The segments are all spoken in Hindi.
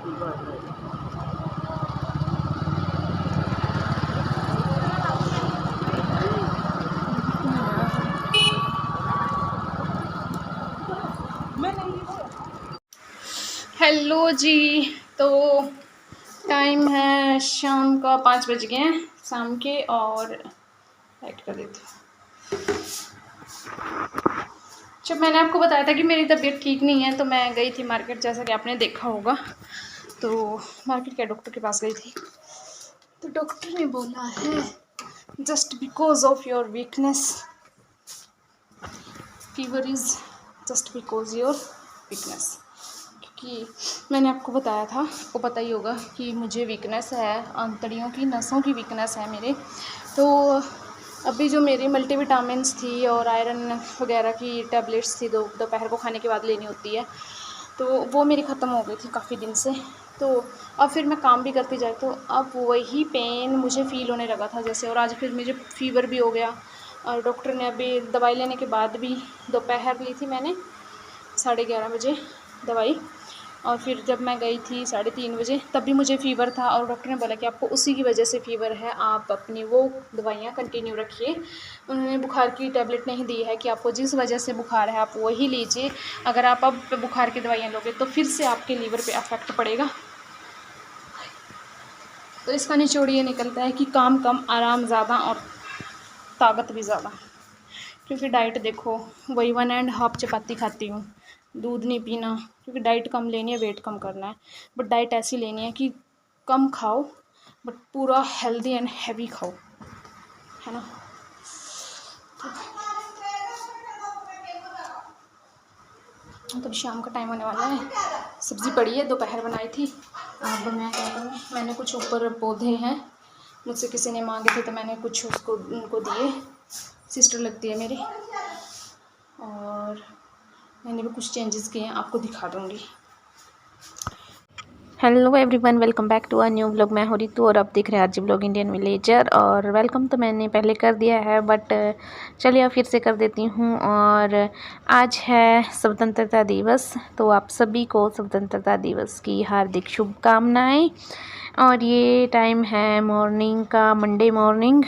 हेलो जी, तो टाइम है शाम का 5 बज गए हैं शाम के, और लाइट कर देती हूँ। जब मैंने आपको बताया था कि मेरी तबीयत ठीक नहीं है तो मैं गई थी मार्केट, जैसा कि आपने देखा होगा। तो मार्केट के डॉक्टर के पास गई थी, तो डॉक्टर ने बोला है just because of your weakness, fever is just because your weakness. कि मैंने आपको बताया था, आपको पता ही होगा कि मुझे वीकनेस है, आंतड़ियों की नसों की वीकनेस है मेरे। तो अभी जो मेरी मल्टीविटामिन्स थी और आयरन वगैरह की टैबलेट्स थी, दोपहर को खाने के बाद लेनी होती है, तो वो मेरी ख़त्म हो गई थी काफ़ी दिन से। तो अब फिर मैं काम भी करती जाए तो अब वही पेन मुझे फ़ील होने लगा था जैसे, और आज फिर मुझे फ़ीवर भी हो गया। और डॉक्टर ने अभी दवाई लेने के बाद भी, दोपहर ली थी मैंने 11:30 बजे दवाई, और फिर जब मैं गई थी 3:30 बजे तब भी मुझे फ़ीवर था, और डॉक्टर ने बोला कि आपको उसी की वजह से फ़ीवर है, आप अपनी वो दवाइयाँ कंटिन्यू रखिए। उन्होंने बुखार की टैबलेट नहीं दी है कि आपको जिस वजह से बुखार है आप वही लीजिए। अगर आप अब बुखार की दवाइयाँ लोगे तो फिर से आपके लीवर पे अफेक्ट पड़ेगा। तो इसका निचोड़ ये निकलता है कि काम कम, आराम ज़्यादा और ताकत भी ज़्यादा। क्योंकि डाइट देखो, वही 1.5 चपाती खाती हूँ, दूध नहीं पीना, क्योंकि डाइट कम लेनी है, वेट कम करना है। बट डाइट ऐसी लेनी है कि कम खाओ बट पूरा हेल्दी एंड हैवी खाओ, है ना। तो शाम का टाइम होने वाला है, सब्ज़ी पड़ी है, दोपहर बनाई थी। अब मैं क्या करूँ, मैंने कुछ ऊपर पौधे हैं, मुझसे किसी ने मांगे थे तो मैंने कुछ उनको दिए, सिस्टर लगती है मेरी, और मैंने भी कुछ चेंजेस किए हैं, आपको दिखा दूँगी। Hello everyone, welcome back to a new vlog. मैं हो रितु और आप देख रहे हैं आरजी व्लॉग इंडियन विलेजर। और वेलकम तो मैंने पहले कर दिया है, बट चलिए फिर से कर देती हूँ। और आज है स्वतंत्रता दिवस, तो आप सभी को स्वतंत्रता दिवस की हार्दिक शुभकामनाएं। और ये टाइम है मॉर्निंग का, मंडे मॉर्निंग।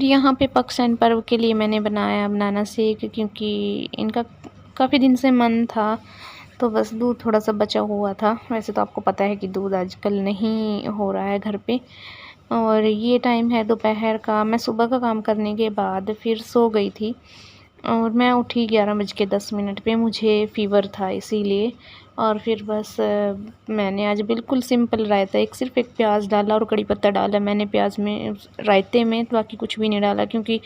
और यहाँ पे पक्षान पर्व के लिए मैंने बनाया बनाना शेक, क्योंकि इनका काफ़ी दिन से मन था, तो बस दूध थोड़ा सा बचा हुआ था। वैसे तो आपको पता है कि दूध आजकल नहीं हो रहा है घर पे। और ये टाइम है दोपहर का, मैं सुबह का काम करने के बाद फिर सो गई थी और मैं उठी 11:10 पे। मुझे फ़ीवर था इसीलिए। और फिर बस मैंने आज बिल्कुल सिंपल रायता, सिर्फ़ एक प्याज डाला और कड़ी पत्ता डाला मैंने प्याज में, रायते में, बाकी कुछ भी नहीं डाला क्योंकि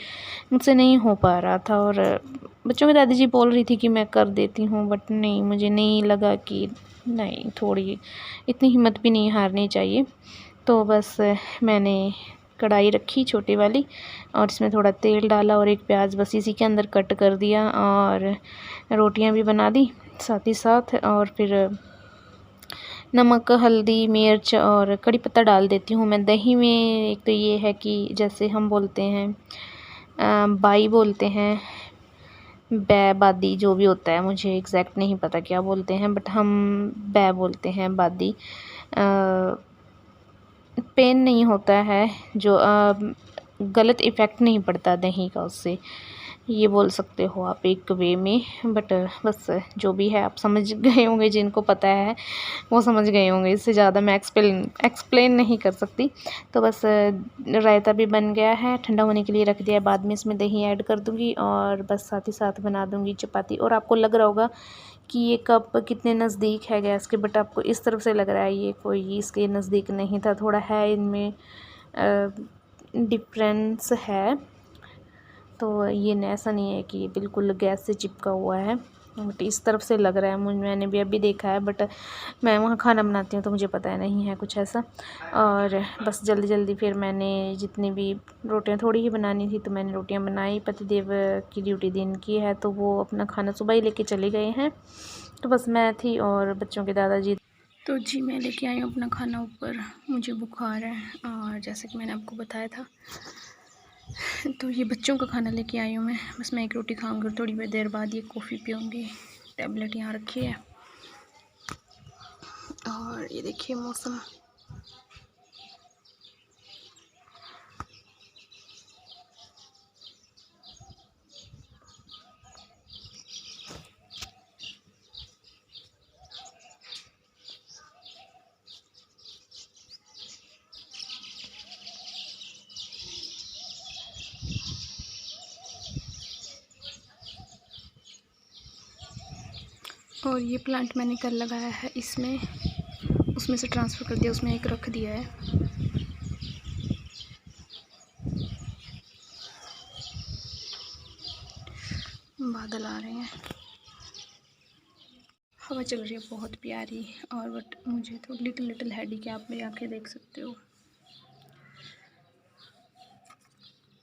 मुझसे नहीं हो पा रहा था। और बच्चों की दादी जी बोल रही थी कि मैं कर देती हूँ, बट नहीं, मुझे नहीं लगा कि नहीं, थोड़ी इतनी हिम्मत भी नहीं हारनी चाहिए। तो बस मैंने कढ़ाई रखी छोटी वाली और इसमें थोड़ा तेल डाला और एक प्याज बस इसी के अंदर कट कर दिया और रोटियां भी बना दी साथ ही साथ। और फिर नमक, हल्दी, मिर्च और कड़ी पत्ता डाल देती हूँ मैं दही में। एक तो ये है कि जैसे हम बोलते हैं बाई बोलते हैं, बै बादी जो भी होता है, मुझे एग्जैक्ट नहीं पता क्या बोलते हैं, बट हम बै बोलते हैं, बादी। पेन नहीं होता है, जो गलत इफ़ेक्ट नहीं पड़ता दही का उससे, ये बोल सकते हो आप एक वे में। बट बस जो भी है आप समझ गए होंगे, जिनको पता है वो समझ गए होंगे, इससे ज़्यादा मैं एक्सप्लेन नहीं कर सकती। तो बस रायता भी बन गया है, ठंडा होने के लिए रख दिया है, बाद में इसमें दही ऐड कर दूँगी और बस साथ ही साथ बना दूँगी चपाती। और आपको लग रहा होगा कि ये कप कितने नज़दीक है गैस के, बट आपको इस तरफ से लग रहा है, ये कोई इसके नज़दीक नहीं था, थोड़ा है इनमें डिफरेंस है। तो ये ऐसा नहीं है कि ये बिल्कुल गैस से चिपका हुआ है, बट इस तरफ से लग रहा है मुझे, मैंने भी अभी देखा है, बट मैं वहाँ खाना बनाती हूँ तो मुझे पता नहीं है कुछ ऐसा। और बस जल्दी जल्दी फिर मैंने जितनी भी रोटियाँ, थोड़ी ही बनानी थी तो मैंने रोटियाँ बनाई। पतिदेव की ड्यूटी दिन की है तो वो अपना खाना सुबह ही लेके चले गए हैं, तो बस मैं थी और बच्चों के दादाजी। तो जी मैं लेके आई हूँ अपना खाना ऊपर, मुझे बुखार है और जैसे कि मैंने आपको बताया था, तो ये बच्चों का खाना लेके आई हूँ मैं। बस मैं एक रोटी खाऊंगी और थोड़ी देर बाद ये कॉफ़ी पीऊँगी। टैबलेट यहाँ रखी है और ये देखिए मौसम। और ये प्लांट मैंने कल लगाया है, इसमें उसमें से ट्रांसफ़र कर दिया, उसमें एक रख दिया है। बादल आ रहे हैं, हवा चल रही है बहुत प्यारी। और बट मुझे तो लिटिल हेडेक है, आप मेरी आंखें देख सकते हो।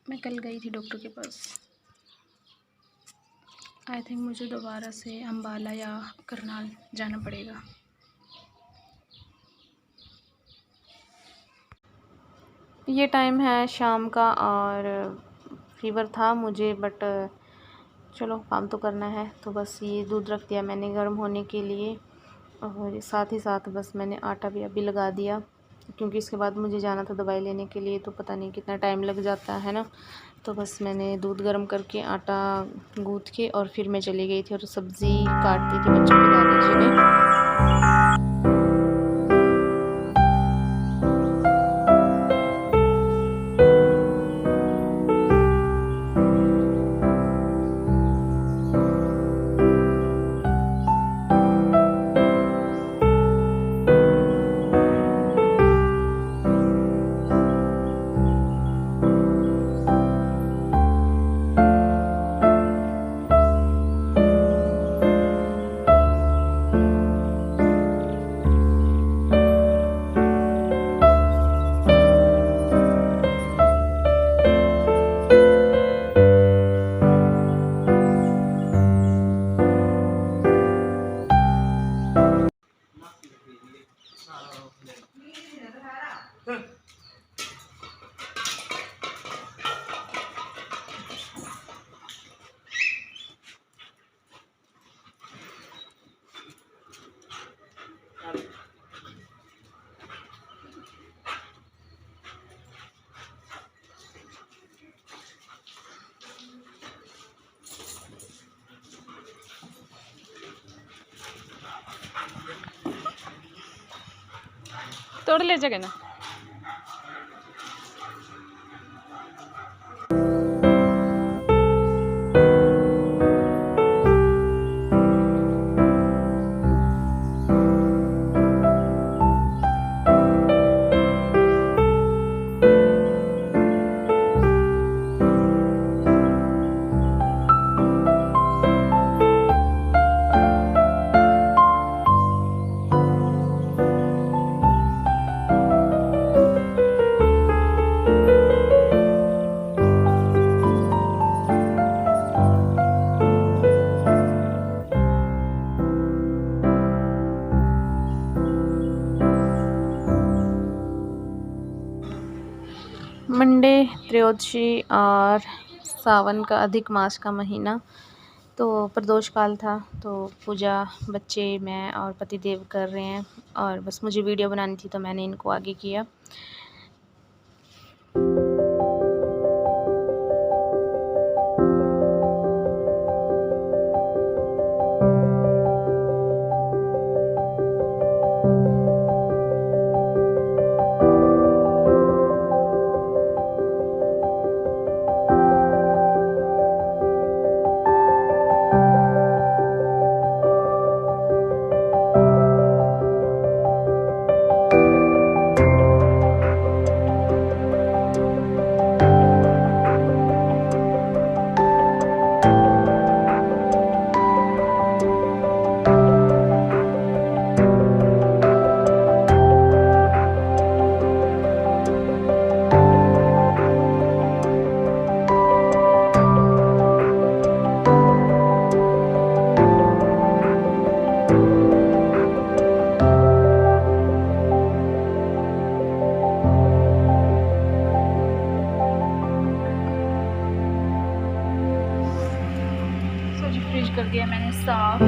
मैं कल गई थी डॉक्टर के पास, आई थिंक मुझे दोबारा से अम्बाला या करनाल जाना पड़ेगा। ये टाइम है शाम का और फ़ीवर था मुझे, बट चलो काम तो करना है, तो बस ये दूध रख दिया मैंने गर्म होने के लिए। और साथ ही साथ बस मैंने आटा भी अभी लगा दिया, क्योंकि इसके बाद मुझे जाना था दवाई लेने के लिए, तो पता नहीं कितना टाइम लग जाता है ना। तो बस मैंने दूध गर्म करके आटा गूँथ के और फिर मैं चली गई थी और सब्ज़ी काटती थी बच्चों की दादाजी ने। तोड़ ले जाएगा ना। मंडे त्रयोदशी और सावन का अधिक मास का महीना, तो प्रदोष काल था। तो पूजा बच्चे, मैं और पतिदेव कर रहे हैं, और बस मुझे वीडियो बनानी थी तो मैंने इनको आगे किया। फ्रिज कर दिया मैंने साफ,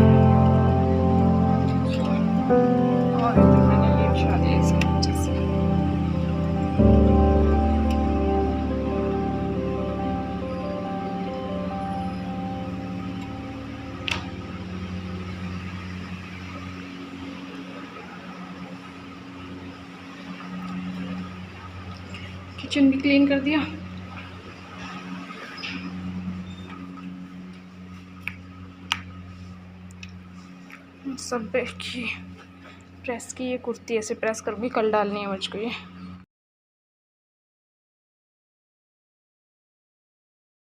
और मैंने ये बिछा दिया इसके नीचे से। किचन भी क्लीन कर दिया। सब की प्रेस की ये कुर्ती ऐसे प्रेस कर भी कल डालनी है मुझको ये।